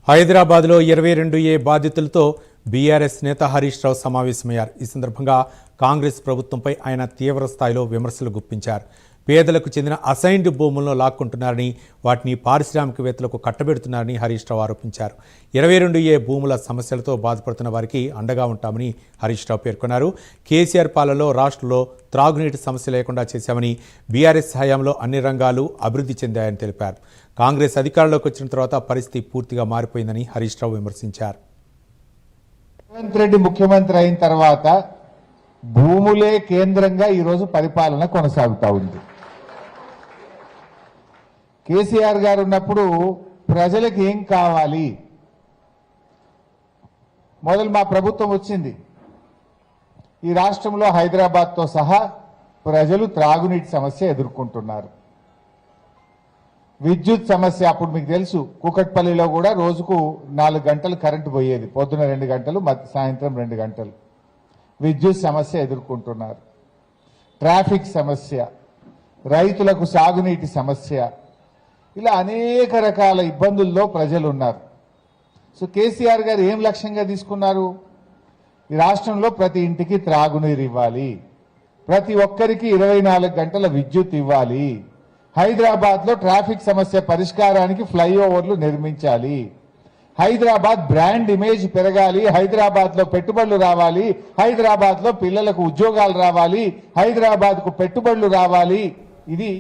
హైదరాబాద్లో 22A బాధితులతో BRS నేత హరీష్ రావు సమావేశమయ్యారు. ఈ సందర్భంగా కాంగ్రెస్ ప్రభుత్వంపై ఆయన తీవ్ర స్థాయిలో విమర్శలు గుప్పించారు. పేదలకు చెందిన అసైన్డ్ భూములను లాక్కుంటున్నారని, వాటిని పారిశ్రామికవేత్తలకు కట్టబెడుతున్నారని హరీష్ రావు ఆరోపించారు. 22A భూముల సమస్యలతో బాధపడుతున్న వారికి అండగా ఉంటామని హరీష్ రావు పేర్కొన్నారు. కేసీఆర్ పాలనలో రాష్ట్రంలో త్రాగునీటి సమస్య లేకుండా చేశామని, బీఆర్ఎస్ హయాంలో అన్ని రంగాలు అభివృద్ధి చెందాయని తెలిపారు. కాంగ్రెస్ అధికారంలోకి వచ్చిన తర్వాత పరిస్థితి పూర్తిగా మారిపోయిందని హరీష్ రావు విమర్శించారు. రేవంత్ రెడ్డి ముఖ్యమంత్రి అయిన తర్వాత భూములే కేంద్రంగా ఈరోజు పరిపాలన కొనసాగుతా ఉంది. కేసీఆర్ గారు ఉన్నప్పుడు ప్రజలకు ఏం కావాలి, మొదలు మా ప్రభుత్వం వచ్చింది. ఈ రాష్ట్రంలో హైదరాబాద్తో సహా ప్రజలు త్రాగునీటి సమస్య ఎదుర్కొంటున్నారు. విద్యుత్ సమస్య, అప్పుడు మీకు తెలుసు కూకట్పల్లిలో కూడా రోజుకు 4 గంటలు కరెంటు పోయేది, పొద్దున 2 గంటలు, సాయంత్రం 2 గంటలు. విద్యుత్ సమస్య ఎదుర్కొంటున్నారు. ట్రాఫిక్ సమస్య, రైతులకు సాగునీటి సమస్య, ఇలా అనేక రకాల ఇబ్బందుల్లో ప్రజలు ఉన్నారు. సో కేసీఆర్ గారు ఏం లక్ష్యంగా తీసుకున్నారు? ఈ రాష్ట్రంలో ప్రతి ఇంటికి త్రాగునీరు ఇవ్వాలి, ప్రతి ఒక్కరికి 24 గంటల విద్యుత్ ఇవ్వాలి, హైదరాబాద్లో ట్రాఫిక్ సమస్య పరిష్కారానికి ఫ్లైఓవర్లు నిర్మించాలి, హైదరాబాద్ బ్రాండ్ ఇమేజ్ పెరగాలి, హైదరాబాద్లో పెట్టుబడులు రావాలి, హైదరాబాద్లో పిల్లలకు ఉద్యోగాలు రావాలి, హైదరాబాద్కు పెట్టుబడులు రావాలి. ఇది